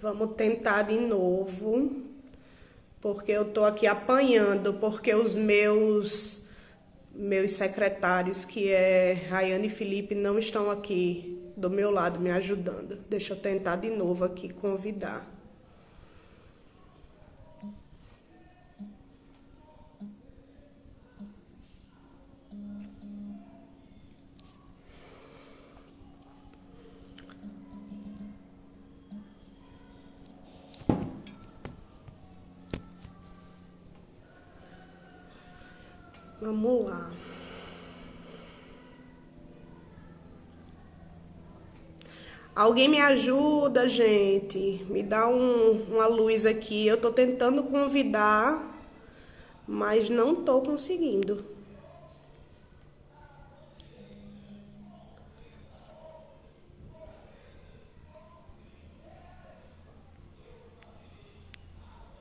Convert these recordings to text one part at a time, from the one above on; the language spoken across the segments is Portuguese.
Vamos tentar de novo, porque eu tô aqui apanhando, porque os meus secretários, que é Rayane e Felipe, não estão aqui do meu lado me ajudando. Deixa eu tentar de novo aqui convidar. Vamos lá. Alguém me ajuda, gente. Me dá uma luz aqui. Eu tô tentando convidar, mas não tô conseguindo.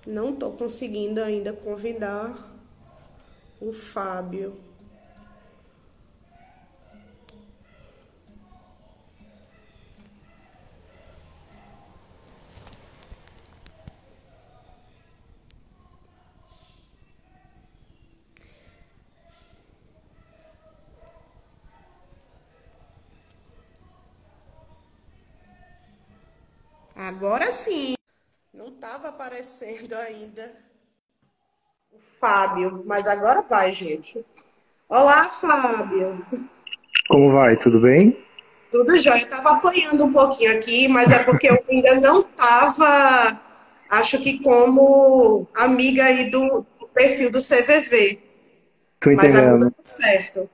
Não tô conseguindo ainda convidar o Fábio. Agora sim. Não estava aparecendo ainda o Fábio, mas agora vai, gente. Olá, Fábio. Como vai? Tudo bem? Tudo jóia. Eu tava apanhando um pouquinho aqui, mas é porque eu ainda não tava, acho que como amiga aí do perfil do CVV. Tô Mas agora entendendo. tá certo.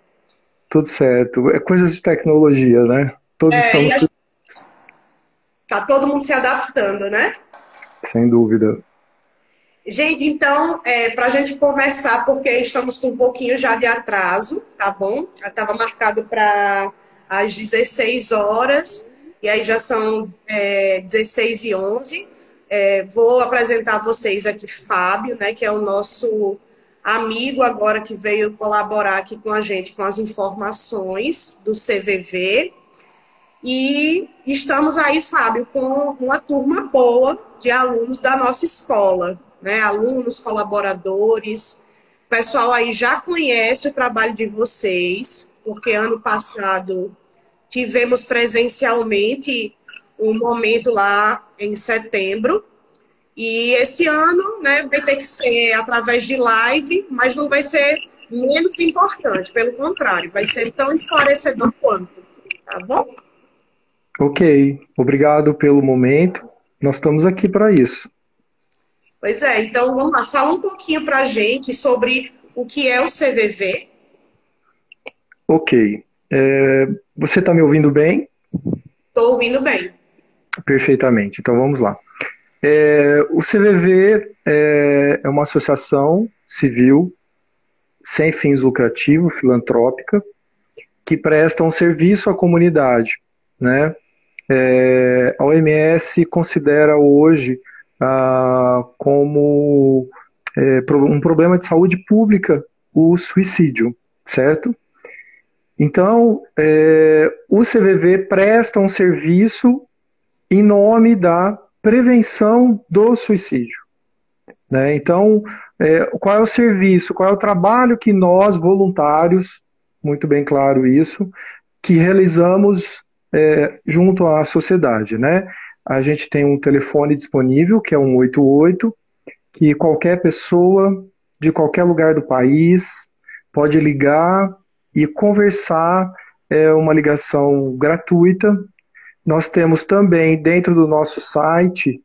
Tudo certo. É coisas de tecnologia, né? Todos É, estamos, tá todo mundo se adaptando, né? sem dúvida. Gente, então, para a gente começar, porque estamos com um pouquinho já de atraso, tá bom? Estava marcado para as 16 horas, e aí já são 16h11. Vou apresentar a vocês aqui Fábio, né, que é o nosso amigo agora que veio colaborar aqui com a gente com as informações do CVV. E estamos aí, Fábio, com uma turma boa de alunos da nossa escola, né? Alunos, colaboradores. O pessoal aí já conhece o trabalho de vocês, porque ano passado tivemos presencialmente um momento lá em setembro. E esse ano, né, vai ter que ser através de live, mas não vai ser menos importante, pelo contrário, vai ser tão esclarecedor quanto, tá bom? Ok, obrigado pelo momento. Nós estamos aqui para isso. Pois é, então vamos lá, fala um pouquinho para a gente sobre o que é o CVV. Ok. Você está me ouvindo bem? Estou ouvindo bem. Perfeitamente. Então vamos lá. O CVV é uma associação civil sem fins lucrativos, filantrópica, que presta um serviço à comunidade, né? A OMS considera hoje como um problema de saúde pública o suicídio, certo? Então, o CVV presta um serviço em nome da prevenção do suicídio, né? Então, qual é o serviço, qual é o trabalho que nós, voluntários, muito bem claro isso, que realizamos junto à sociedade, né? A gente tem um telefone disponível, que é um 188, que qualquer pessoa de qualquer lugar do país pode ligar e conversar, é uma ligação gratuita. Nós temos também dentro do nosso site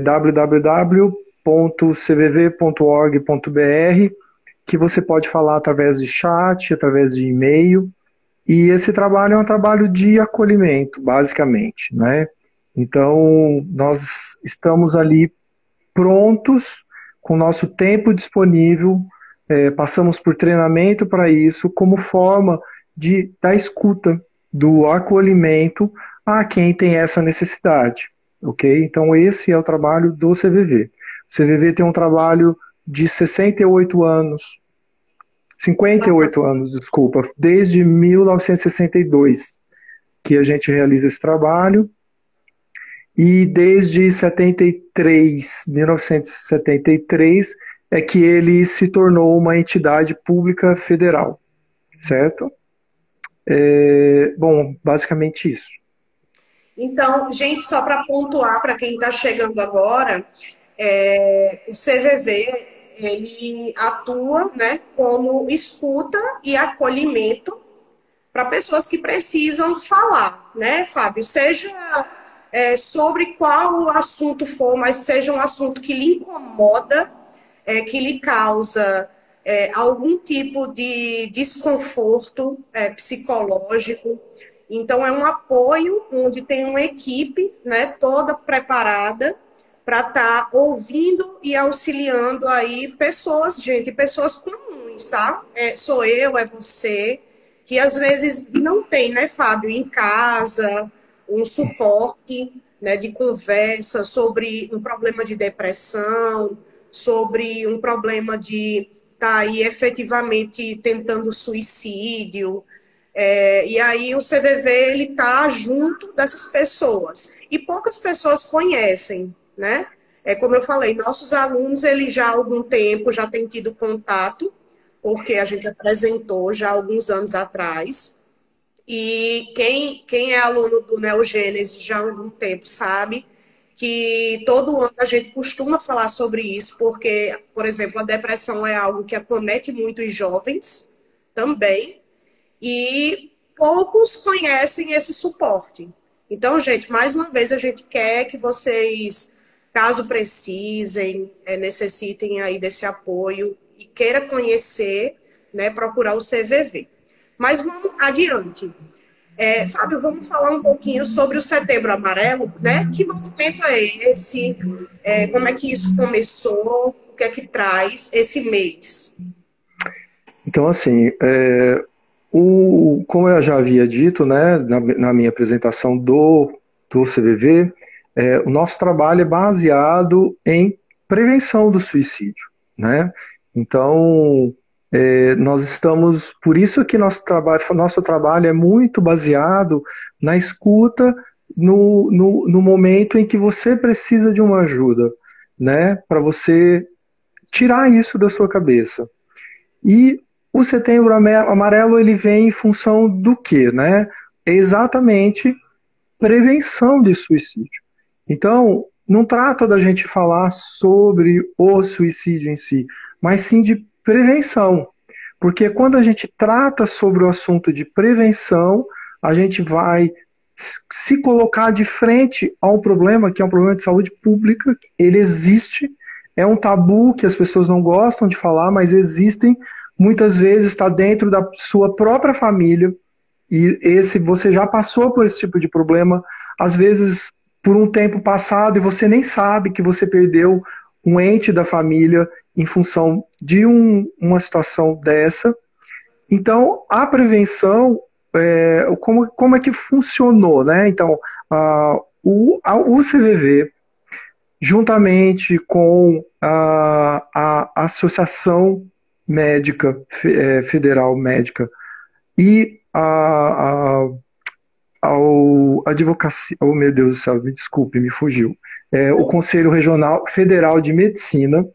www.cvv.org.br, que você pode falar através de chat, através de e-mail, e esse trabalho é um trabalho de acolhimento, basicamente, né? Então, nós estamos ali prontos, com o nosso tempo disponível, passamos por treinamento para isso, como forma da escuta, do acolhimento a quem tem essa necessidade, ok? Então, esse é o trabalho do CVV. O CVV tem um trabalho de 68 anos, 58 anos, desculpa, desde 1962 que a gente realiza esse trabalho e desde 1973, é que ele se tornou uma entidade pública federal, certo? Bom, basicamente isso. Então, gente, só para pontuar para quem está chegando agora, o CVV ele atua, né, como escuta e acolhimento para pessoas que precisam falar, né, Fábio? Seja sobre qual assunto for, mas seja um assunto que lhe incomoda, que lhe causa algum tipo de desconforto psicológico. Então, é um apoio onde tem uma equipe, né, toda preparada para estar ouvindo e auxiliando aí pessoas, gente, pessoas comuns, tá? Sou eu, é você, que às vezes não tem, né, Fábio, em casa, um suporte, né, de conversa sobre um problema de depressão, sobre um problema de estar aí efetivamente tentando suicídio. E aí o CVV ele está junto dessas pessoas. E poucas pessoas conhecem, né? Como eu falei, nossos alunos, eles já há algum tempo já têm tido contato, porque a gente apresentou já há alguns anos atrás. E quem é aluno do Neogênese já há algum tempo sabe que todo ano a gente costuma falar sobre isso, porque, por exemplo, a depressão é algo que acomete muito os jovens também, e poucos conhecem esse suporte. Então, gente, mais uma vez a gente quer que vocês, caso precisem, necessitem aí desse apoio e queira conhecer, né, procurar o CVV. Mas vamos adiante. Fábio, vamos falar um pouquinho sobre o Setembro Amarelo, né? Que movimento é esse? Como é que isso começou? O que é que traz esse mês? Então, assim, como eu já havia dito, né, na minha apresentação do CVV, o nosso trabalho é baseado em prevenção do suicídio, né? Então, nós estamos, por isso que nosso trabalho é muito baseado na escuta no momento em que você precisa de uma ajuda, né? Para você tirar isso da sua cabeça. E o Setembro Amarelo ele vem em função do quê, né? É exatamente prevenção de suicídio. Então, não trata da gente falar sobre o suicídio em si, mas sim de prevenção. Porque quando a gente trata sobre o assunto de prevenção, a gente vai se colocar de frente a um problema que é um problema de saúde pública, ele existe, é um tabu que as pessoas não gostam de falar, mas existem, muitas vezes está dentro da sua própria família, e você já passou por esse tipo de problema, às vezes por um tempo passado, e você nem sabe que você perdeu um ente da família em função de uma situação dessa. Então, a prevenção, como é que funcionou, né? Então, o CVV, juntamente com a Associação Médica, Federal Médica, e ao advocacia, oh meu Deus do céu, me desculpe, me fugiu, o Conselho Regional Federal de Medicina,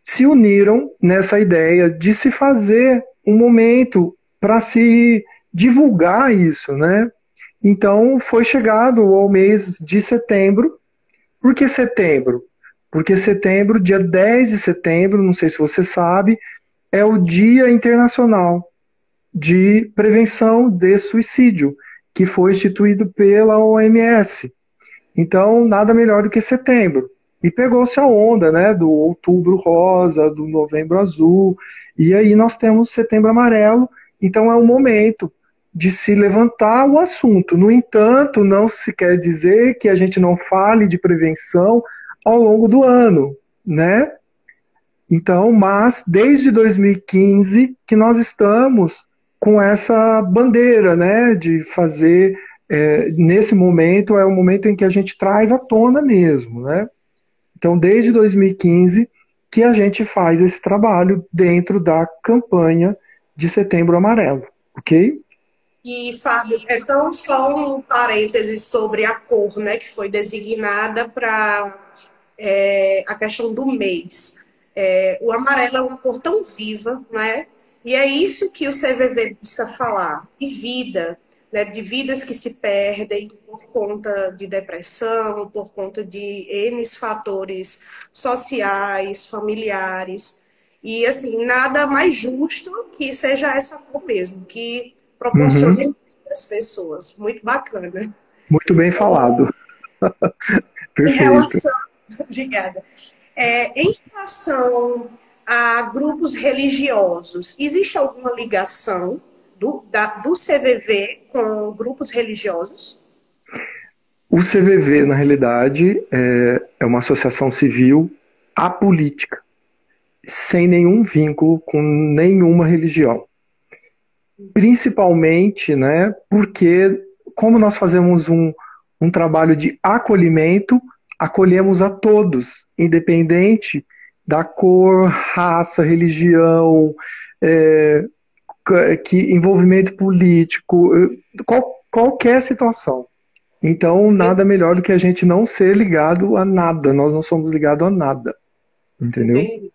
se uniram nessa ideia de se fazer um momento para se divulgar isso, né? Então foi chegado ao mês de setembro. Por que setembro? Porque setembro, dia 10 de setembro, não sei se você sabe, é o Dia Internacional de Prevenção de Suicídio, que foi instituído pela OMS. Então, nada melhor do que setembro. E pegou-se a onda, né, do outubro rosa, do novembro azul, e aí nós temos setembro amarelo, então é um momento de se levantar o assunto. No entanto, não se quer dizer que a gente não fale de prevenção ao longo do ano, né? Então, mas desde 2015 que nós estamos com essa bandeira, né, de fazer, nesse momento, é o momento em que a gente traz à tona mesmo, né? Então, desde 2015 que a gente faz esse trabalho dentro da campanha de Setembro Amarelo, ok? E, Fábio, então só um parênteses sobre a cor, né, que foi designada para a questão do mês. O amarelo é uma cor tão viva, né? E é isso que o CVV busca falar, de vida, né, de vidas que se perdem por conta de depressão, por conta de N fatores sociais, familiares. E, assim, nada mais justo que seja essa cor mesmo, que Uhum. proporcione às pessoas. Muito bacana. Muito bem falado. Em Perfeito. relação, obrigada. Em relação a grupos religiosos, existe alguma ligação do CVV com grupos religiosos? O CVV, na realidade, é uma associação civil apolítica, sem nenhum vínculo com nenhuma religião. Principalmente, né, porque como nós fazemos um trabalho de acolhimento, acolhemos a todos, independente da cor, raça, religião, é, envolvimento político, qualquer situação. Então, nada melhor do que a gente não ser ligado a nada. Nós não somos ligados a nada, entendeu? Entendi.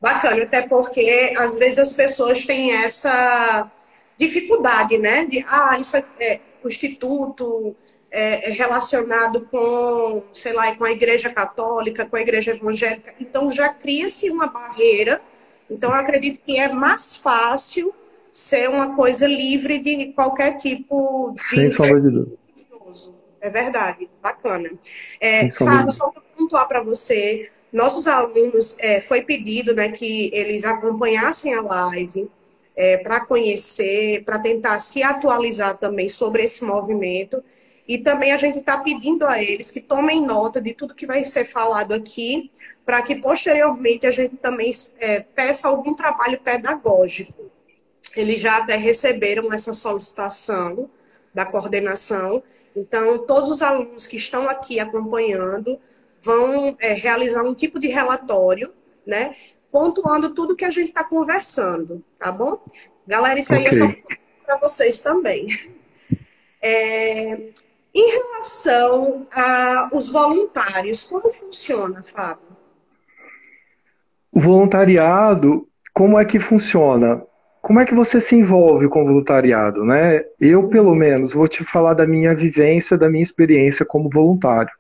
Bacana, até porque às vezes as pessoas têm essa dificuldade, né? De, isso o instituto é relacionado com, sei lá, com a igreja católica, com a igreja evangélica. Então já cria-se uma barreira. Então eu acredito que é mais fácil ser uma coisa livre de qualquer tipo de Sem sombra de dúvida. religioso. É verdade, bacana. Sem sombra de Fábio, dúvida. só para pontuar para você, nossos alunos, foi pedido, né, que eles acompanhassem a live para conhecer, para tentar se atualizar também sobre esse movimento. E também a gente está pedindo a eles que tomem nota de tudo que vai ser falado aqui, para que posteriormente a gente também peça algum trabalho pedagógico. Eles já até receberam essa solicitação da coordenação. Então, todos os alunos que estão aqui acompanhando vão realizar um tipo de relatório, né? Pontuando tudo que a gente está conversando, tá bom? Galera, isso aí Ok. é só para vocês também. Em relação aos voluntários, como funciona, Fábio? O voluntariado, como é que funciona? Como é que você se envolve com o voluntariado, né? Eu, pelo menos, vou te falar da minha vivência, da minha experiência como voluntário.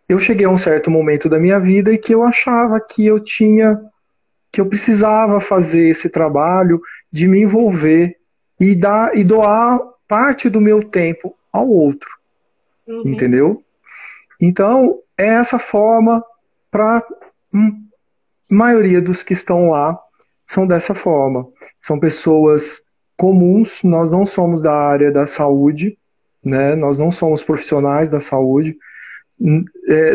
Eu cheguei a um certo momento da minha vida e que eu achava que eu precisava fazer esse trabalho de me envolver e doar parte do meu tempo ao outro, Uhum. entendeu? Então, é essa forma para maioria dos que estão lá são dessa forma. São pessoas comuns, nós não somos da área da saúde, né? Nós não somos profissionais da saúde.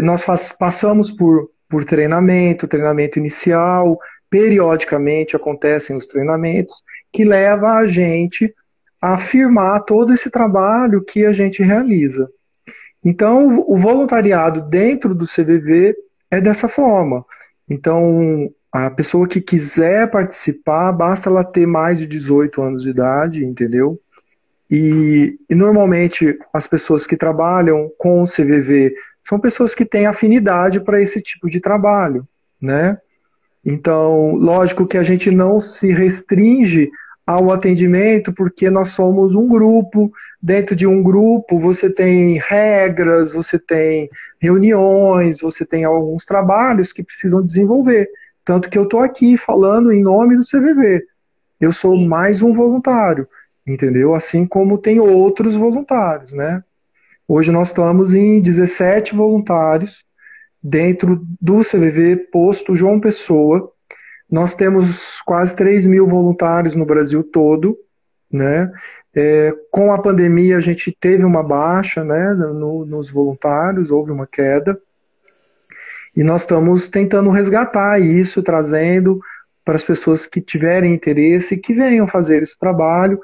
Nós passamos por treinamento inicial, periodicamente acontecem os treinamentos, que leva a gente a afirmar todo esse trabalho que a gente realiza. Então, o voluntariado dentro do CVV é dessa forma. Então, a pessoa que quiser participar, basta ela ter mais de 18 anos de idade, entendeu? E normalmente as pessoas que trabalham com o CVV são pessoas que têm afinidade para esse tipo de trabalho, né? Então, lógico que a gente não se restringe ao atendimento, porque nós somos um grupo. Dentro de um grupo, você tem regras, você tem reuniões, você tem alguns trabalhos que precisam desenvolver. Tanto que eu estou aqui falando em nome do CVV. Eu sou Sim. mais um voluntário, entendeu? Assim como tem outros voluntários, né? Hoje nós estamos em 17 voluntários dentro do CVV Posto João Pessoa. Nós temos quase 3.000 voluntários no Brasil todo, né? Com a pandemia a gente teve uma baixa, né, nos voluntários, houve uma queda, e nós estamos tentando resgatar isso, trazendo para as pessoas que tiverem interesse que venham fazer esse trabalho.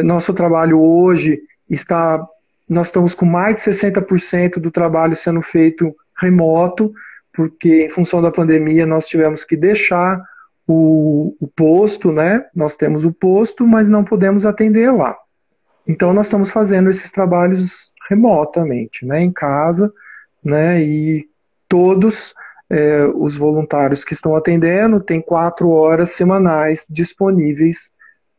Nosso trabalho hoje nós estamos com mais de 60% do trabalho sendo feito remoto, porque em função da pandemia nós tivemos que deixar o posto, né? Nós temos o posto, mas não podemos atender lá. Então, nós estamos fazendo esses trabalhos remotamente, né, em casa, né, e todos os voluntários que estão atendendo têm 4 horas semanais disponíveis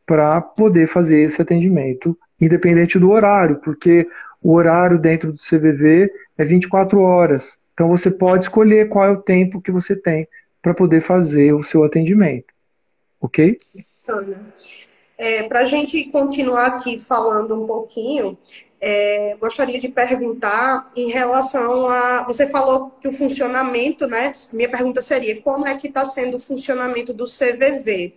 para poder fazer esse atendimento, independente do horário, porque o horário dentro do CVV é 24 horas. Então, você pode escolher qual é o tempo que você tem para poder fazer o seu atendimento, ok? Ana. Para a gente continuar aqui falando um pouquinho, gostaria de perguntar em relação a. Você falou que o funcionamento, né? Minha pergunta seria: como é que está sendo o funcionamento do CVV?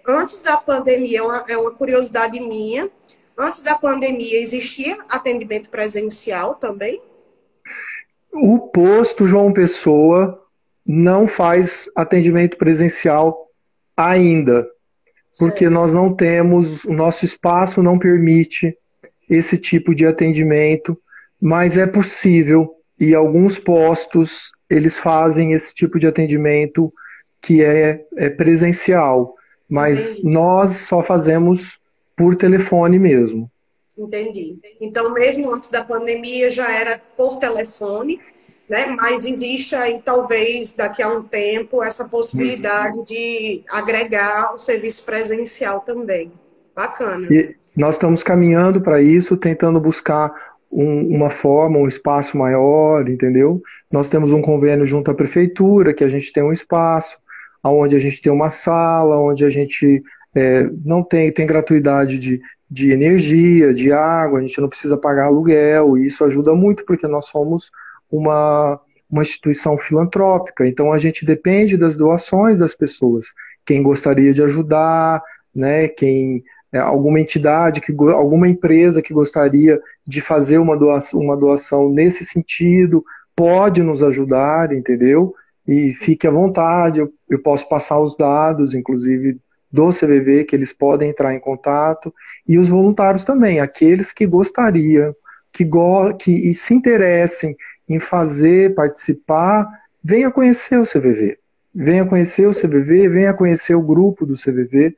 Antes da pandemia, é uma curiosidade minha, antes da pandemia existia atendimento presencial também? O posto João Pessoa não faz atendimento presencial ainda, porque Certo, nós não temos, o nosso espaço não permite esse tipo de atendimento, mas é possível e alguns postos eles fazem esse tipo de atendimento que é presencial, mas entendi. nós só fazemos por telefone mesmo. Entendi. Então, mesmo antes da pandemia, já era por telefone, né? Mas existe aí, talvez, daqui a um tempo, essa possibilidade de agregar o serviço presencial também. Bacana. E nós estamos caminhando para isso, tentando buscar uma forma, um espaço maior, entendeu? Nós temos um convênio junto à prefeitura, que a gente tem um espaço, onde a gente tem uma sala, onde a gente não tem gratuidade de energia, de água, a gente não precisa pagar aluguel, e isso ajuda muito, porque nós somos uma, uma instituição filantrópica, então a gente depende das doações das pessoas. Quem gostaria de ajudar, né? Quem alguma entidade, alguma empresa que gostaria de fazer uma doação nesse sentido, pode nos ajudar, entendeu? E fique à vontade, eu posso passar os dados, inclusive do CVV, que eles podem entrar em contato, e os voluntários também, aqueles que gostariam, que se interessem em fazer, participar, venha conhecer o CVV. Venha conhecer o CVV, venha conhecer o grupo do CVV,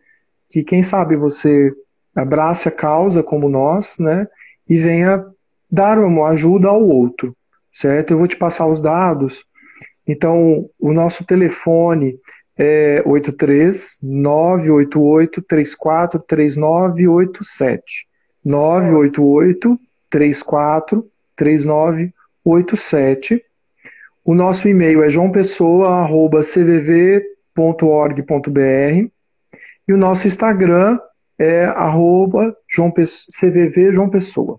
que quem sabe você abrace a causa como nós, né, e venha dar uma ajuda ao outro, certo? Eu vou te passar os dados. Então, o nosso telefone é 83-988-343987. 988-343987. O nosso e-mail é joaopessoa@cvv.org.br. E o nosso Instagram é @CVV João Pessoa,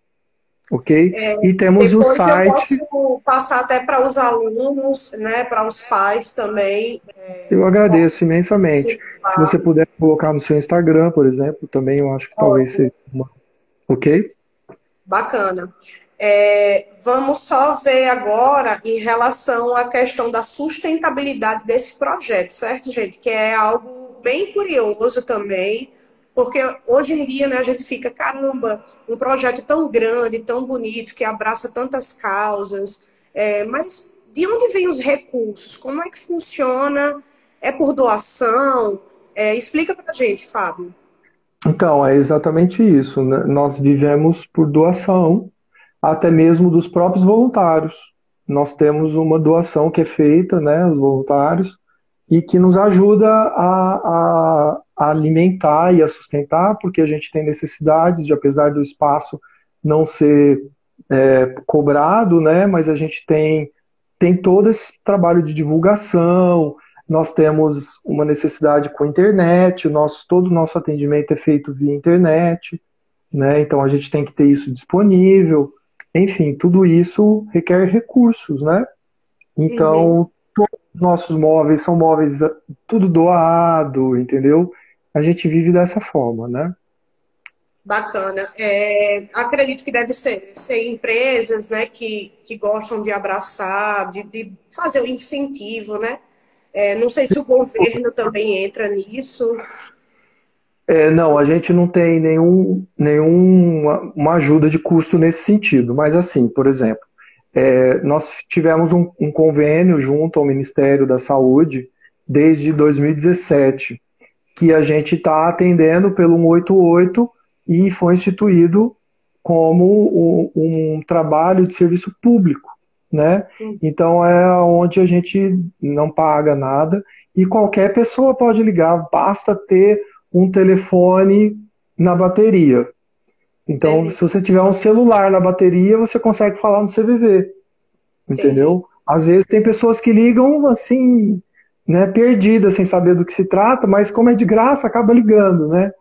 ok? E temos o Depois eu site. posso passar até para os alunos, né, para os pais também, Eu agradeço imensamente. Se você participar. puder colocar no seu Instagram, por exemplo, também eu acho que talvez seja uma. Ok? Bacana. Vamos só ver agora em relação à questão da sustentabilidade desse projeto, certo, gente? Que é algo bem curioso também, porque hoje em dia, né, a gente fica, caramba, um projeto tão grande, tão bonito, que abraça tantas causas, mas de onde vêm os recursos? Como é que funciona? É por doação? Explica pra gente, Fábio. Então, é exatamente isso, né? Nós vivemos por doação, até mesmo dos próprios voluntários. Nós temos uma doação que é feita, né, os voluntários, e que nos ajuda a alimentar e a sustentar, porque a gente tem necessidades de, apesar do espaço não ser cobrado, né, mas a gente tem todo esse trabalho de divulgação, nós temos uma necessidade com a internet, todo o nosso atendimento é feito via internet, né, então a gente tem que ter isso disponível, enfim, tudo isso requer recursos, né? Uhum. Então, todos os nossos móveis são móveis tudo doado, entendeu? A gente vive dessa forma, né? Bacana. Acredito que deve ser empresas, né, que gostam de abraçar, de fazer o incentivo, né? Não sei se o governo também entra nisso. Não, a gente não tem nenhuma uma ajuda de custo nesse sentido, mas assim, por exemplo, nós tivemos um convênio junto ao Ministério da Saúde desde 2017, que a gente está atendendo pelo 188 e foi instituído como um trabalho de serviço público, né? Então é onde a gente não paga nada e qualquer pessoa pode ligar, basta ter um telefone na bateria. Então, Entendi, se você tiver um celular na bateria, você consegue falar no CVV, entendi, entendeu? Às vezes tem pessoas que ligam assim, né, perdidas, sem saber do que se trata, mas como é de graça, acaba ligando, né?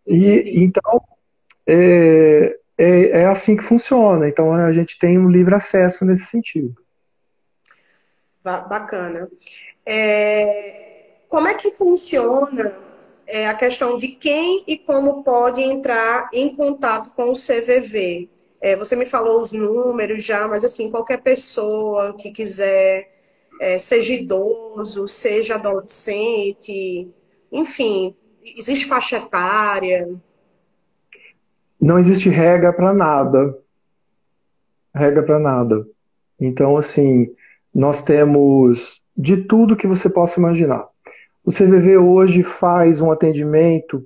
E entendi. então é assim que funciona. Então a gente tem um livre acesso nesse sentido. Bacana. Como é que funciona a questão de quem e como pode entrar em contato com o CVV? Você me falou os números já, mas assim, qualquer pessoa que quiser, seja idoso, seja adolescente, enfim, existe faixa etária? Não existe regra para nada, regra para nada. Então, assim, nós temos de tudo que você possa imaginar. O CVV hoje faz um atendimento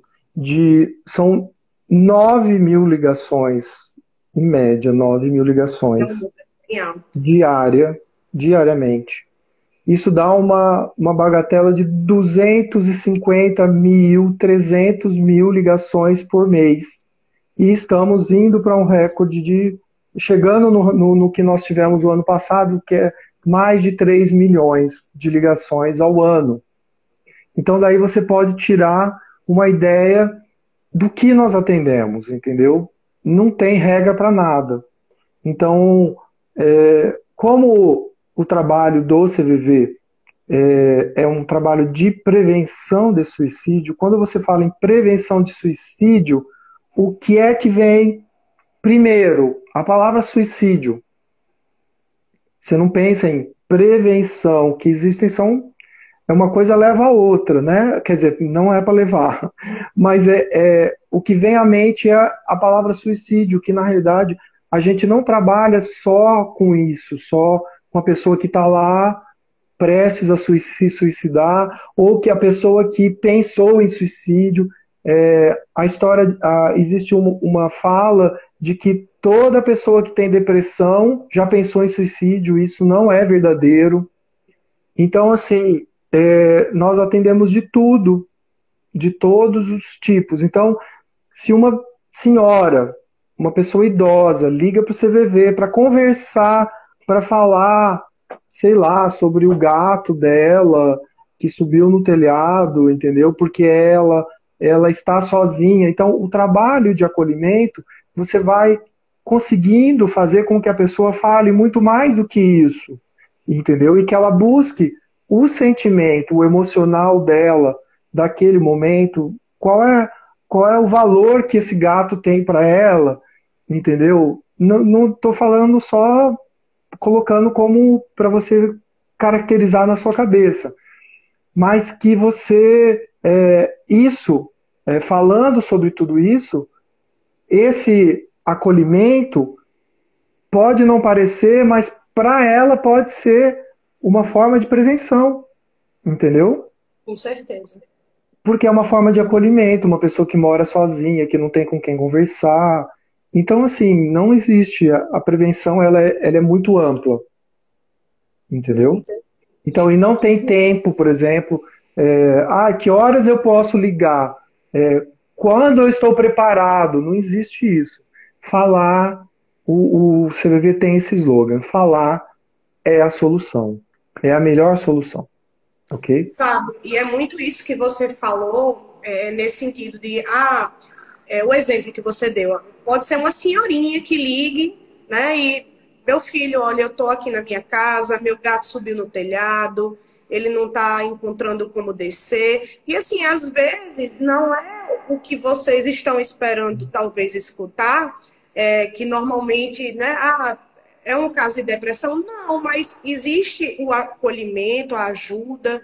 são 9.000 ligações, em média, 9.000 É um ligações número bem alto. diariamente. Isso dá uma bagatela de 250.000, 300.000 ligações por mês. E estamos indo para um recorde chegando no que nós tivemos o ano passado, que é mais de 3 milhões de ligações ao ano. Então, daí você pode tirar uma ideia do que nós atendemos, entendeu? Não tem regra para nada. Então, como o trabalho do CVV é um trabalho de prevenção de suicídio, quando você fala em prevenção de suicídio, o que é que vem primeiro? A palavra suicídio. Você não pensa em prevenção, que existem uma coisa leva a outra, né? Quer dizer, não é para levar, mas o que vem à mente é a palavra suicídio, que na realidade a gente não trabalha só com isso, só com a pessoa que está lá prestes a se suicidar, ou que a pessoa que pensou em suicídio. A história, existe uma fala de que toda pessoa que tem depressão já pensou em suicídio, isso não é verdadeiro. Então, assim, nós atendemos de tudo, de todos os tipos. Então, se uma senhora, uma pessoa idosa, liga para o CVV para conversar, para falar, sei lá, sobre o gato dela que subiu no telhado, entendeu? Porque ela está sozinha. Então, o trabalho de acolhimento, você vai conseguindo fazer com que a pessoa fale muito mais do que isso, entendeu? E que ela busque o sentimento, o emocional dela daquele momento, qual é o valor que esse gato tem para ela, entendeu? Não estou falando só colocando como para você caracterizar na sua cabeça, mas que você, falando sobre tudo isso, esse acolhimento pode não parecer, mas para ela pode ser uma forma de prevenção, entendeu? Com certeza. Porque é uma forma de acolhimento, uma pessoa que mora sozinha, que não tem com quem conversar. Então, assim, não existe. A prevenção, ela é muito ampla, entendeu? Então, e não tem tempo, por exemplo, que horas eu posso ligar? Quando eu estou preparado? Não existe isso. Falar, o CVV tem esse slogan, falar é a solução, é a melhor solução, ok? Fábio, e é muito isso que você falou, nesse sentido de, o exemplo que você deu, pode ser uma senhorinha que ligue, né, e meu filho, olha, eu estou aqui na minha casa, meu gato subiu no telhado, ele não está encontrando como descer, e assim, às vezes não é o que vocês estão esperando talvez escutar, que normalmente, né, é um caso de depressão? Não, mas existe o acolhimento, a ajuda,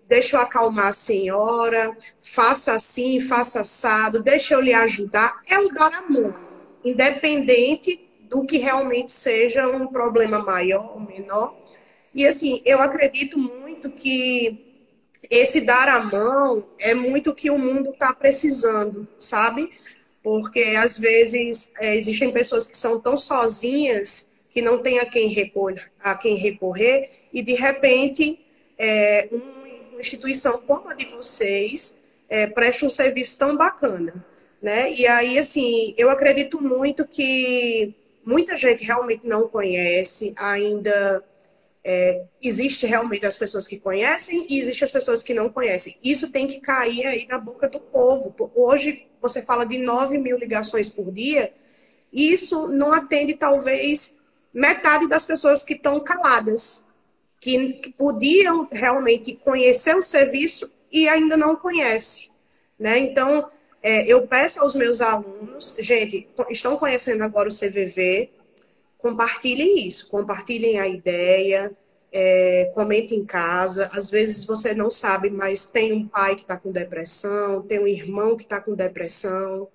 deixa eu acalmar a senhora, faça assim, faça assado, deixa eu lhe ajudar. É o dar a mão, independente do que realmente seja um problema maior ou menor. E assim, eu acredito muito que esse dar a mão é muito o que o mundo está precisando, sabe? Porque às vezes existem pessoas que são tão sozinhas que não tem a quem recorrer e de repente uma instituição como a de vocês presta um serviço tão bacana, né? E aí, assim, eu acredito muito que muita gente realmente não conhece ainda. Existe realmente as pessoas que conhecem e existem as pessoas que não conhecem. Isso tem que cair aí na boca do povo. Hoje você fala de 9.000 ligações por dia, e isso não atende talvez metade das pessoas que estão caladas, que podiam realmente conhecer o serviço e ainda não conhece, né? Então, eu peço aos meus alunos, gente, estão conhecendo agora o CVV, compartilhem isso, compartilhem a ideia, comentem em casa. Às vezes você não sabe, mas tem um pai que está com depressão, tem um irmão que está com depressão.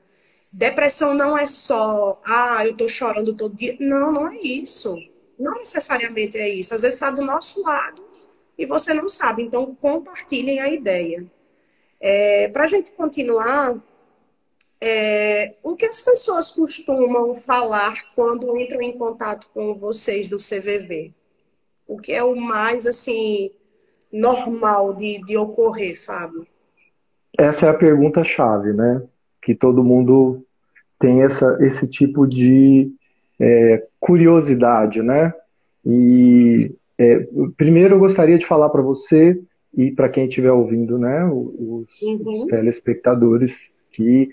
Depressão não é só, eu estou chorando todo dia. Não, não é isso. Não necessariamente é isso. Às vezes está do nosso lado e você não sabe. Então, compartilhem a ideia. Para a gente continuar, o que as pessoas costumam falar quando entram em contato com vocês do CVV? O que é o mais, assim, normal de ocorrer, Fábio? Essa é a pergunta-chave, né? Que todo mundo tem esse tipo de curiosidade, né? E primeiro eu gostaria de falar para você e para quem estiver ouvindo, né? Os Uhum. telespectadores que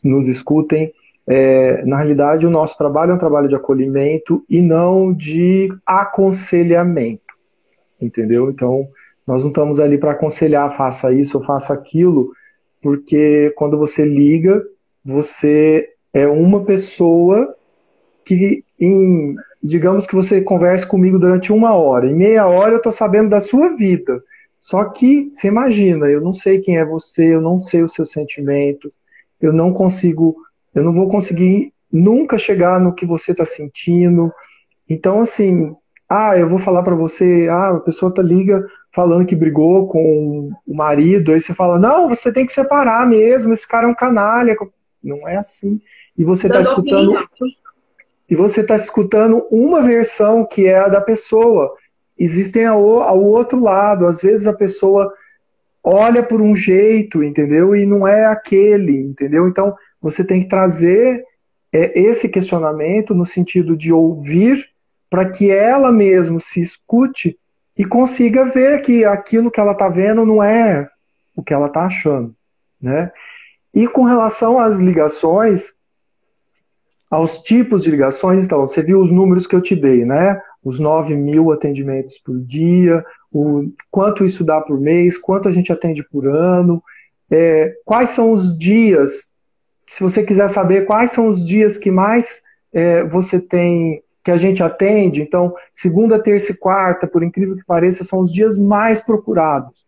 nos escutem. Na realidade, o nosso trabalho é um trabalho de acolhimento e não de aconselhamento, entendeu? Então, nós não estamos ali para aconselhar, faça isso ou faça aquilo, porque quando você liga, você é uma pessoa que, digamos que você converse comigo durante 1 hora, em meia hora eu estou sabendo da sua vida. Só que, você imagina, eu não sei quem é você, eu não sei os seus sentimentos, eu não consigo, eu não vou conseguir nunca chegar no que você está sentindo. Então, assim, eu vou falar pra você, a pessoa liga falando que brigou com o marido, aí você fala, não, você tem que separar mesmo, esse cara é um canalha. Não é assim. E você está Dando escutando, opinião. e você está escutando uma versão que é a da pessoa. Existem ao outro lado, às vezes a pessoa olha por um jeito, entendeu? E não é aquele, entendeu? Então, você tem que trazer esse questionamento no sentido de ouvir para que ela mesma se escute e consiga ver que aquilo que ela está vendo não é o que ela está achando, né? E com relação às ligações, aos tipos de ligações, então, você viu os números que eu te dei, né? Os 9.000 atendimentos por dia, quanto isso dá por mês, quanto a gente atende por ano, quais são os dias, se você quiser saber quais são os dias que mais você tem, que a gente atende, então, segunda, terça e quarta, por incrível que pareça, são os dias mais procurados.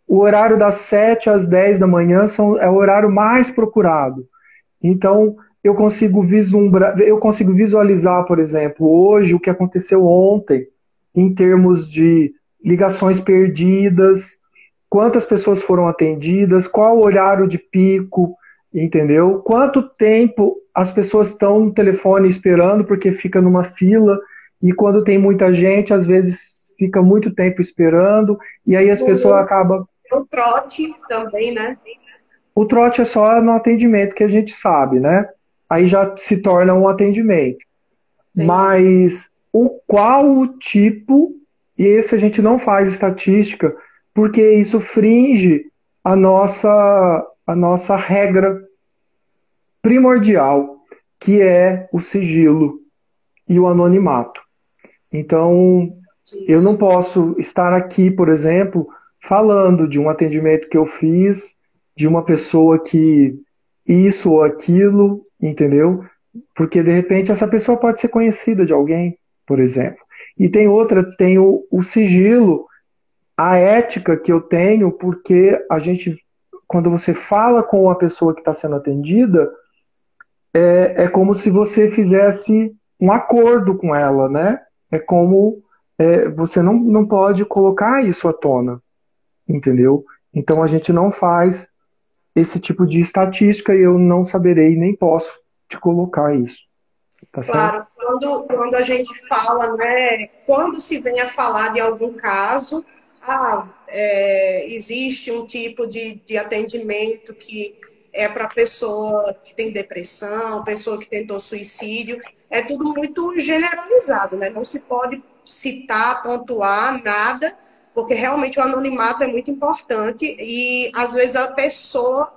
O horário das 7 às 10 da manhã é o horário mais procurado. Então, eu consigo visualizar, por exemplo, hoje o que aconteceu ontem, em termos de ligações perdidas, quantas pessoas foram atendidas, qual o horário de pico, entendeu? Quanto tempo as pessoas estão no telefone esperando, porque fica numa fila, e quando tem muita gente, às vezes fica muito tempo esperando, e aí as pessoas acabam. O trote também, né? O trote é só no atendimento que a gente sabe, né? Aí já se torna um atendimento. Entendi. Mas qual o tipo, e esse a gente não faz estatística, porque isso fringe a nossa regra primordial, que é o sigilo e o anonimato. Então, eu não Isso. posso estar aqui, por exemplo, falando de um atendimento que eu fiz, de uma pessoa que isso ou aquilo, entendeu? Porque de repente essa pessoa pode ser conhecida de alguém, por exemplo. E tem outra, tem o sigilo, a ética que eu tenho, porque quando você fala com a pessoa que está sendo atendida, é como se você fizesse um acordo com ela, né? É como você não pode colocar isso à tona. entendeu? Então a gente não faz esse tipo de estatística e eu não saberei nem posso te colocar isso, tá certo? Claro, quando a gente fala, né, quando se vem a falar de algum caso, existe um tipo de atendimento que é para pessoa que tem depressão, pessoa que tentou suicídio, é tudo muito generalizado, né? Não se pode citar, pontuar nada, porque realmente o anonimato é muito importante e às vezes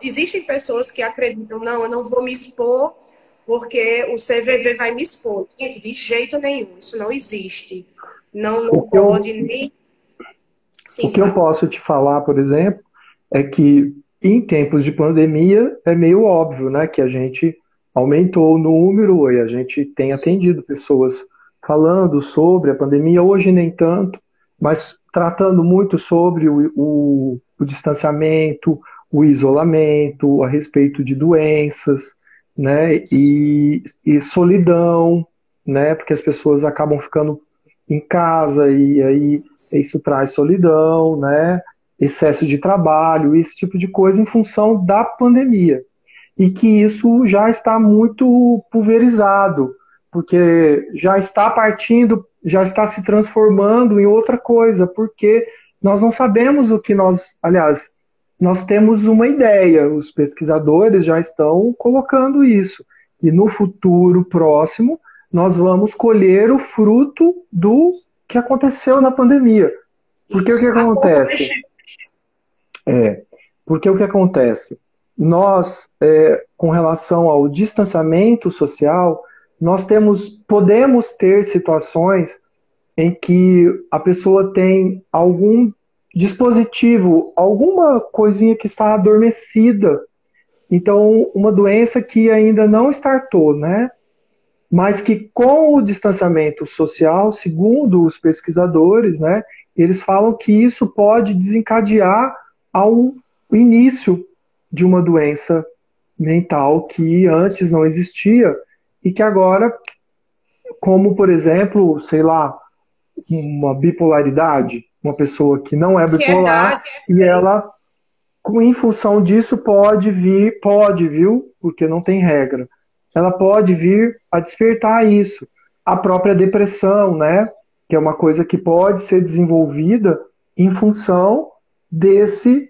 existem pessoas que acreditam, não, eu não vou me expor porque o CVV vai me expor. Gente, de jeito nenhum, isso não existe. Não, O não que eu, pode nem. o Sim, que eu Fábio. posso te falar, por exemplo, é que em tempos de pandemia é meio óbvio, né, que a gente aumentou o número e a gente tem atendido pessoas falando sobre a pandemia, hoje nem tanto, mas tratando muito sobre o distanciamento, o isolamento, a respeito de doenças, né, e solidão, né, porque as pessoas acabam ficando em casa e aí isso traz solidão, né? Excesso de trabalho, esse tipo de coisa em função da pandemia. E que isso já está muito pulverizado, porque já está partindo, já está se transformando em outra coisa, porque nós não sabemos o que aliás, nós temos uma ideia, os pesquisadores já estão colocando isso, e no futuro próximo nós vamos colher o fruto do que aconteceu na pandemia. Porque o que Isso. A conta vai acontece? chegar. É, porque o que acontece? Nós, com relação ao distanciamento social, podemos ter situações em que a pessoa tem algum dispositivo, alguma coisinha que está adormecida. Então, uma doença que ainda não startou, né? Mas que com o distanciamento social, segundo os pesquisadores, né, eles falam que isso pode desencadear ao início de uma doença mental que antes não existia e que agora, como por exemplo, sei lá, uma bipolaridade, uma pessoa que não é bipolar Ansiedade e também. ela, em função disso, viu, porque não tem regra, ela pode vir a despertar isso. A própria depressão, né? Que é uma coisa que pode ser desenvolvida em função desse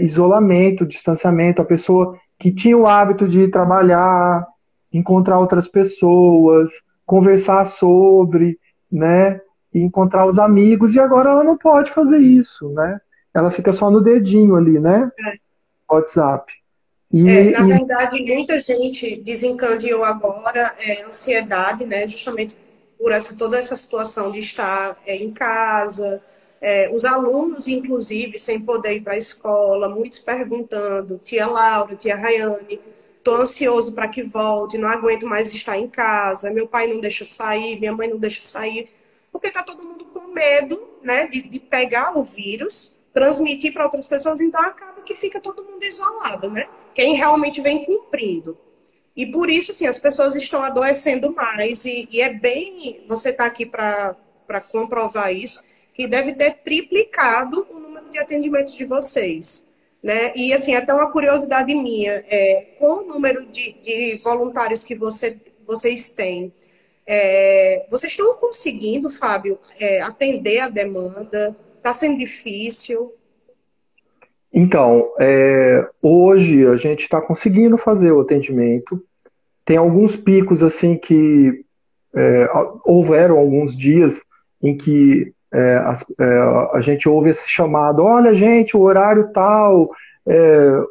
isolamento, distanciamento. A pessoa que tinha o hábito de trabalhar, encontrar outras pessoas, conversar sobre, né? E encontrar os amigos, e agora ela não pode fazer isso, né? Ela fica só no dedinho ali, né? WhatsApp. Na E verdade, muita gente desencadeou agora ansiedade, né? Justamente por toda essa situação de estar em casa, os alunos, inclusive, sem poder ir para a escola, muitos perguntando, tia Laura, tia Rayane, estou ansioso para que volte, não aguento mais estar em casa, meu pai não deixa sair, minha mãe não deixa sair, porque está todo mundo com medo, né, de pegar o vírus, transmitir para outras pessoas, então acaba que fica todo mundo isolado, né? Quem realmente vem cumprindo. E por isso, assim, as pessoas estão adoecendo mais. E é bem. Você está aqui para comprovar isso, que deve ter triplicado o número de atendimentos de vocês. Né? E, assim, até uma curiosidade minha: com o número de voluntários que vocês têm, vocês estão conseguindo, Fábio, atender a demanda? Está sendo difícil? então, hoje a gente está conseguindo fazer o atendimento. Tem alguns picos assim que houveram alguns dias em que a gente ouve esse chamado, olha gente, o horário tal,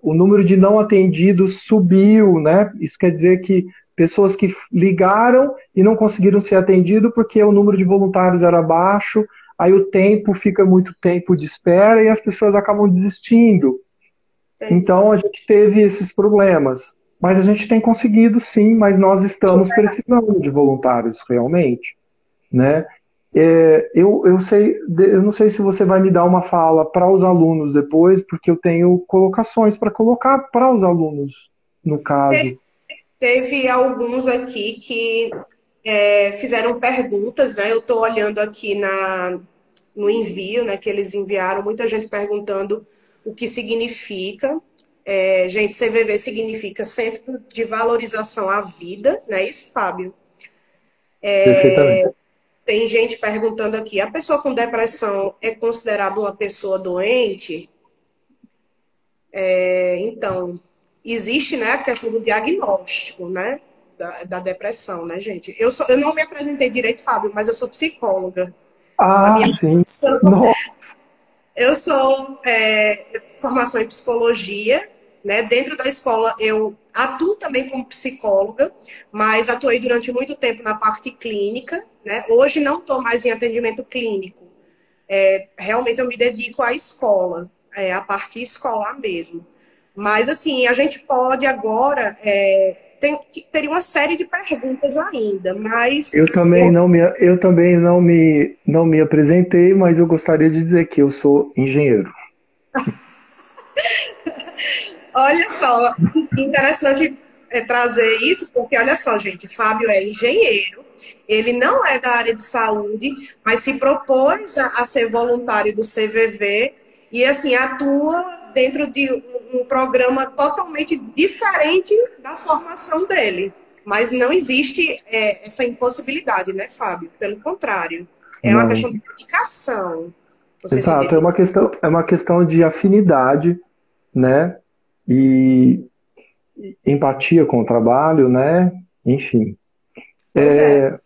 o número de não atendidos subiu, né? Isso quer dizer que pessoas que ligaram e não conseguiram ser atendidos porque o número de voluntários era baixo, aí o tempo fica muito tempo de espera e as pessoas acabam desistindo. Entendi. Então a gente teve esses problemas. Mas a gente tem conseguido sim, mas nós estamos precisando de voluntários realmente, né? Eu não sei se você vai me dar uma fala para os alunos depois, porque eu tenho colocações para colocar para os alunos, no caso. Teve alguns aqui que fizeram perguntas, né? Eu estou olhando aqui no envio, né, que eles enviaram, muita gente perguntando o que significa. Gente, CVV significa Centro de Valorização à Vida, não é isso, Fábio? Perfeitamente. Tem gente perguntando aqui, a pessoa com depressão é considerada uma pessoa doente? Então, existe, né, a questão do diagnóstico, né, da depressão, né, gente? Eu não me apresentei direito, Fábio, mas eu sou psicóloga. A Ah, minha sim. formação, Nossa, eu sou formação em psicologia, né? Dentro da escola eu atuo também como psicóloga, mas atuei durante muito tempo na parte clínica, né? Hoje não estou mais em atendimento clínico. Realmente eu me dedico à escola, à parte escolar mesmo. Mas, assim, a gente pode agora. Teria uma série de perguntas ainda, mas eu, eu também não me apresentei, mas eu gostaria de dizer que eu sou engenheiro. olha só, interessante trazer isso, porque olha só, gente, Fábio é engenheiro, ele não é da área de saúde, mas se propôs a ser voluntário do CVV e, assim, atua dentro de um programa totalmente diferente da formação dele. Mas não existe essa impossibilidade, né, Fábio? Pelo contrário, é uma Não. questão de dedicação. Você se Exato, dedica. é uma questão de afinidade, né? E empatia com o trabalho, né? Enfim. Pois é.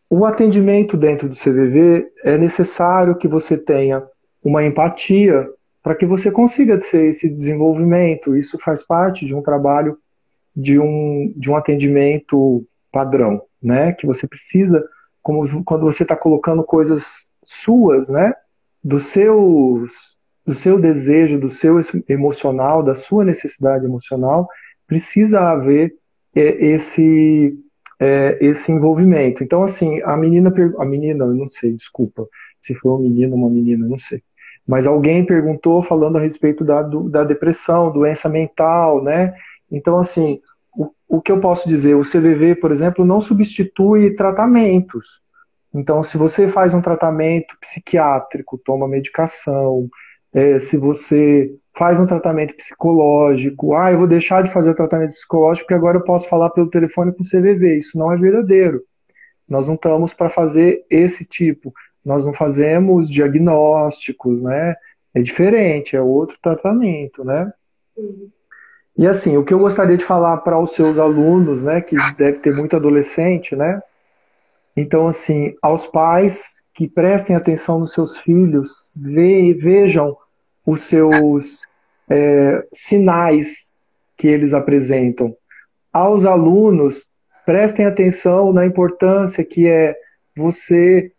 O atendimento dentro do CVV é necessário que você tenha uma empatia para que você consiga ter esse desenvolvimento. Isso faz parte de um trabalho de um atendimento padrão, né? Que você precisa, como quando você está colocando coisas suas, né? Dos seus, do seu desejo, do seu emocional, da sua necessidade emocional, precisa haver esse esse envolvimento. Então, assim, a menina, eu não sei, desculpa, se foi um menino ou uma menina, eu não sei. Mas alguém perguntou falando a respeito da depressão, doença mental, né? Então, assim, o que eu posso dizer? O CVV, por exemplo, não substitui tratamentos. Então, se você faz um tratamento psiquiátrico, toma medicação, se você faz um tratamento psicológico, eu vou deixar de fazer o tratamento psicológico porque agora eu posso falar pelo telefone com o CVV. Isso não é verdadeiro. Nós não estamos para fazer esse tipo. Nós não fazemos diagnósticos, né? É diferente, é outro tratamento, né? E assim, o que eu gostaria de falar para os seus alunos, né, que deve ter muito adolescente, né? Então, assim, aos pais que prestem atenção nos seus filhos, vejam os seus sinais que eles apresentam. Aos alunos, prestem atenção na importância que é você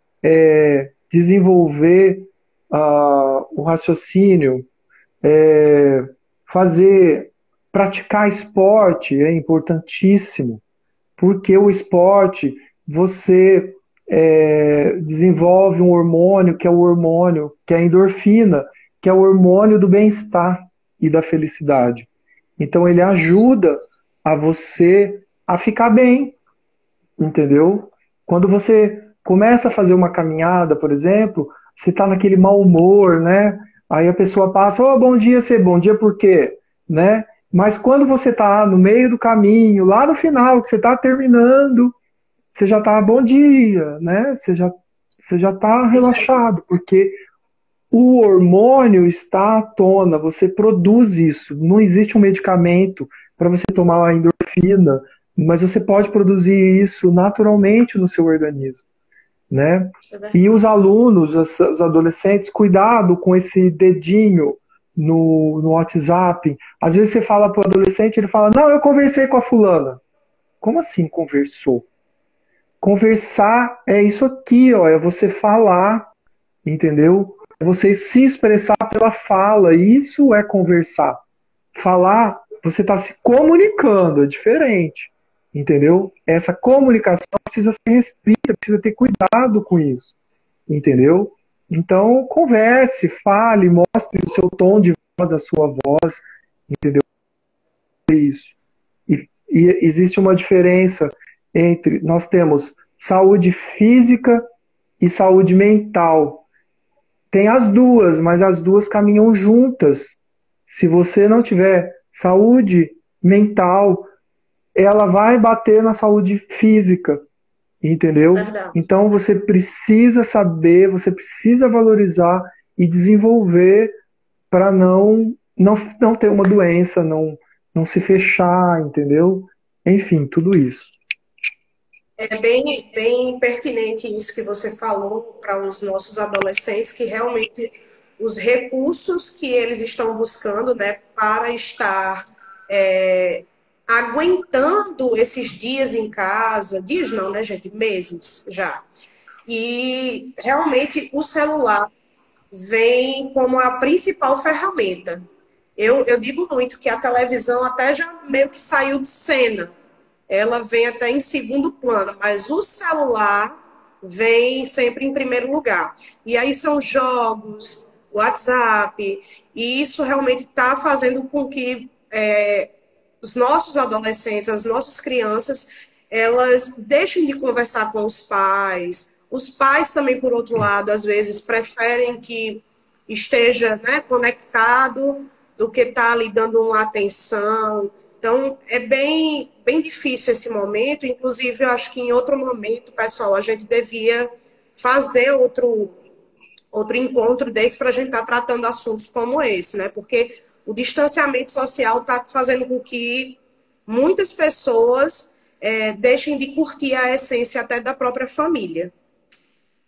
desenvolver o raciocínio, fazer, praticar esporte é importantíssimo, porque o esporte você desenvolve um hormônio que é o hormônio, que é a endorfina, que é o hormônio do bem-estar e da felicidade. Então ele ajuda a você a ficar bem, entendeu? Quando você começa a fazer uma caminhada, por exemplo, você está naquele mau humor, né? Aí a pessoa passa, oh, bom dia, você, bom dia por quê? Né? Mas quando você está no meio do caminho, lá no final, que você está terminando, você já está bom dia, né? Você já está relaxado, porque o hormônio está à tona, você produz isso. Não existe um medicamento para você tomar a endorfina, mas você pode produzir isso naturalmente no seu organismo, né? E os alunos, os adolescentes, cuidado com esse dedinho no WhatsApp. Às vezes você fala para o adolescente, ele fala, não, eu conversei com a fulana. Como assim conversou? Conversar é isso aqui, ó, é você falar, entendeu? É você se expressar pela fala, isso é conversar. Falar, você está se comunicando, é diferente, entendeu? Essa comunicação precisa ser restrita, precisa ter cuidado com isso, entendeu? Então, converse, fale, mostre o seu tom de voz, a sua voz, entendeu? Isso. E existe uma diferença entre, nós temos saúde física e saúde mental. tem as duas, mas as duas caminham juntas. Se você não tiver saúde mental, ela vai bater na saúde física, entendeu? Verdade. Então você precisa saber, você precisa valorizar e desenvolver para não ter uma doença, não se fechar, entendeu? Enfim, tudo isso. É bem pertinente isso que você falou para os nossos adolescentes, que realmente os recursos que eles estão buscando, né, para estar é, aguentando esses dias em casa, dias não, né, gente, meses já. E realmente o celular vem como a principal ferramenta. Eu digo muito que a televisão até já meio que saiu de cena, ela vem até em segundo plano, mas o celular vem sempre em primeiro lugar. E aí são jogos, WhatsApp, e isso realmente está fazendo com que os nossos adolescentes, as nossas crianças, elas deixem de conversar com os pais. Os pais também, por outro lado, às vezes preferem que esteja, né, conectado do que estar ali dando uma atenção. Então, é bem difícil esse momento. Inclusive, eu acho que em outro momento, pessoal, a gente devia fazer outro encontro desse para a gente estar tratando assuntos como esse, né? Porque o distanciamento social está fazendo com que muitas pessoas deixem de curtir a essência até da própria família,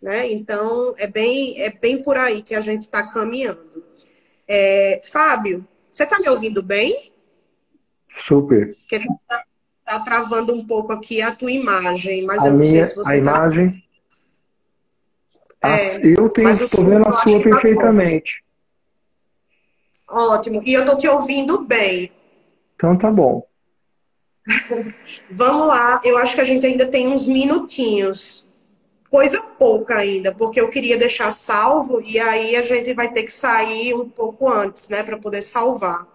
né? Então, é bem por aí que a gente está caminhando. Fábio, você está me ouvindo bem? Super. Porque tá travando um pouco aqui a tua imagem, mas A eu não sei se minha, a você tá. imagem, É, eu mas o estou som vendo a eu acho sua que tá bom. perfeitamente. Ótimo. E eu tô te ouvindo bem. Então tá bom. Vamos lá, eu acho que a gente ainda tem uns minutinhos. Coisa pouca ainda, porque eu queria deixar salvo e aí a gente vai ter que sair um pouco antes, né, para poder salvar.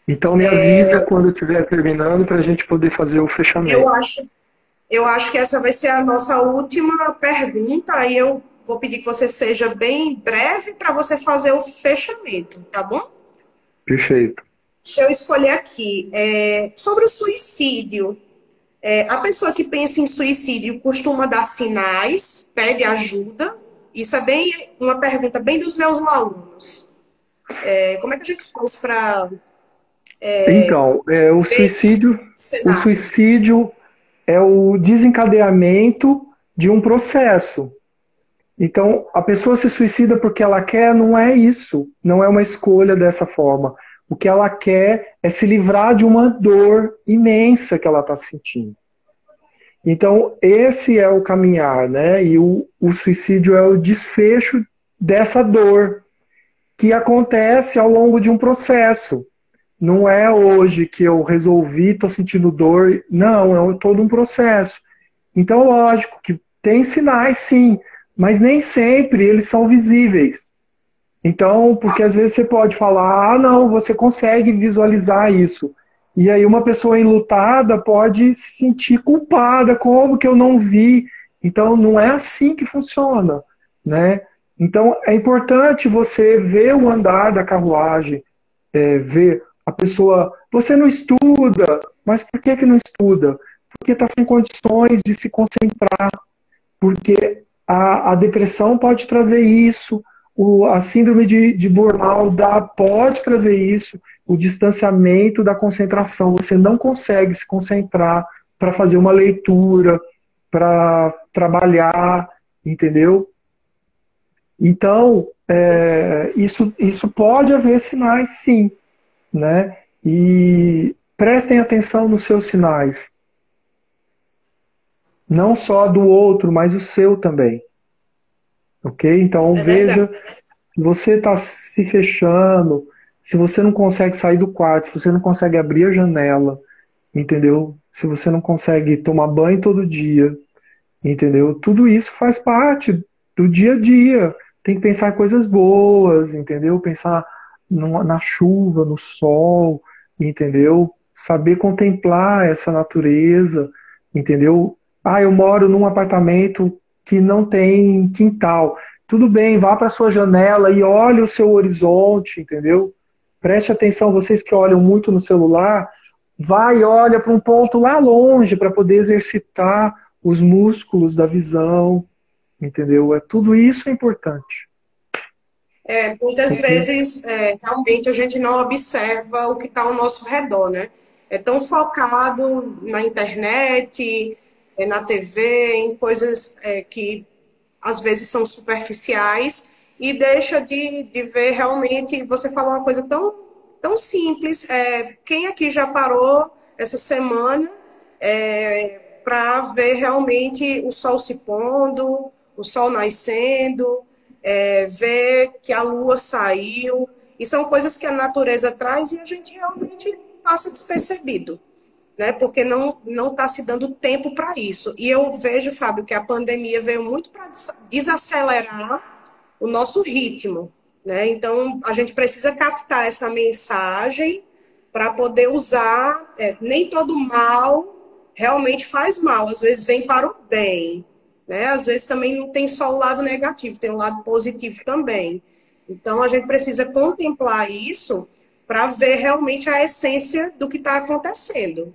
Então me avisa quando estiver terminando para a gente poder fazer o Eu fechamento. acho, eu acho que essa vai ser a nossa última pergunta, aí eu vou pedir que você seja bem breve para você fazer o fechamento, tá bom? Perfeito. Deixa eu escolher aqui. Sobre o suicídio, a pessoa que pensa em suicídio costuma dar sinais, pede ajuda. Isso é bem uma pergunta bem dos meus alunos. Como é que a gente faz para Então, ver esse o cenário? suicídio é o desencadeamento de um processo. Então, a pessoa se suicida porque ela quer, não é isso, não é uma escolha dessa forma. O que ela quer é se livrar de uma dor imensa que ela está sentindo. Então, esse é o caminhar, né? E o suicídio é o desfecho dessa dor que acontece ao longo de um processo. Não é hoje que eu resolvi, estou sentindo dor. Não, é todo um processo. Então, lógico que tem sinais, sim, mas nem sempre eles são visíveis. Então, porque às vezes você pode falar, ah, não, você consegue visualizar isso. E aí uma pessoa enlutada pode se sentir culpada, como que eu não vi? Então, não é assim que funciona, né? Então, é importante você ver o andar da carruagem, ver a pessoa, você não estuda, mas por que que não estuda? Porque está sem condições de se concentrar, porque a depressão pode trazer isso, a síndrome de burnout pode trazer isso, o distanciamento da concentração. Você não consegue se concentrar para fazer uma leitura, para trabalhar, entendeu? Então, isso pode haver sinais, sim, né? E prestem atenção nos seus sinais. Não só do outro, mas o seu também. Ok? Então É verdade. veja se você está se fechando, se você não consegue sair do quarto, se você não consegue abrir a janela, entendeu? Se você não consegue tomar banho todo dia, entendeu? Tudo isso faz parte do dia a dia. Tem que pensar em coisas boas, entendeu? Pensar na chuva, no sol, entendeu? Saber contemplar essa natureza, entendeu? Ah, eu moro num apartamento que não tem quintal. tudo bem, vá para sua janela e olhe o seu horizonte, entendeu? Preste atenção, vocês que olham muito no celular, vai e olha para um ponto lá longe para poder exercitar os músculos da visão, entendeu? Tudo isso é importante. Muitas vezes, realmente, a gente não observa o que está ao nosso redor, né? É tão focado na internet, na TV, em coisas que às vezes são superficiais e deixa de ver realmente. Você falou uma coisa tão simples. Quem aqui já parou essa semana para ver realmente o sol se pondo, o sol nascendo, ver que a lua saiu? E são coisas que a natureza traz e a gente realmente passa despercebido, né? Porque não está se dando tempo para isso. E eu vejo, Fábio, que a pandemia veio muito para desacelerar o nosso ritmo, né? Então, a gente precisa captar essa mensagem para poder usar. Nem todo mal realmente faz mal, às vezes vem para o bem, né? Às vezes também não tem só o lado negativo, tem o lado positivo também. Então, a gente precisa contemplar isso para ver realmente a essência do que está acontecendo.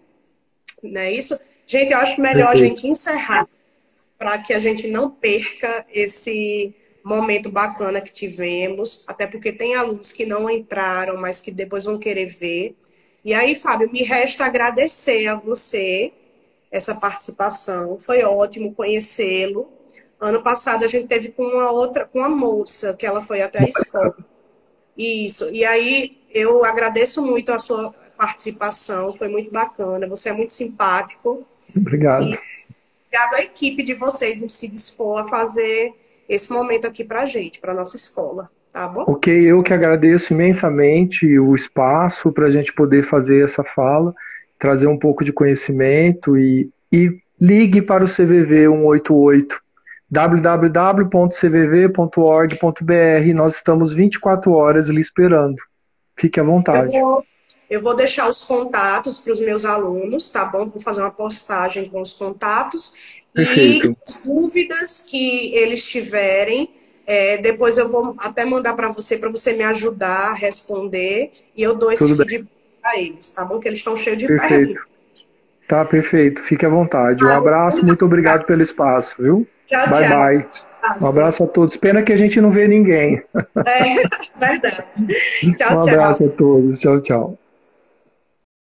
Não é isso? Gente, eu acho melhor a Perfeito. gente encerrar para que a gente não perca esse momento bacana que tivemos, até porque tem alunos que não entraram, mas que depois vão querer ver. E aí, Fábio, me resta agradecer a você essa participação. Foi ótimo conhecê-lo. Ano passado a gente teve com uma moça, que ela foi até a escola. Isso. E aí eu agradeço muito a sua participação, foi muito bacana. Você é muito simpático. Obrigado. E obrigado à equipe de vocês em se dispor a fazer esse momento aqui para a gente, para a nossa escola. Tá bom? Ok, eu que agradeço imensamente o espaço para a gente poder fazer essa fala, trazer um pouco de conhecimento e ligue para o CVV 188, www.cvv.org.br. Nós estamos 24 horas lhe esperando. Fique à Eu vontade. vou, eu vou deixar os contatos para os meus alunos, tá bom? Vou fazer uma postagem com os contatos e Perfeito. as dúvidas que eles tiverem, depois eu vou até mandar para você me ajudar a responder e eu dou esse Tudo bem. feedback para eles, tá bom? Que eles estão cheios de Perfeito. perguntas. Tá perfeito. Fique à vontade. Um abraço, muito obrigado pelo espaço, viu? Tchau, Bye, tchau. bye. Um abraço a todos. Pena que a gente não vê ninguém. É verdade. Um Tchau, tchau. abraço a todos. Tchau, tchau.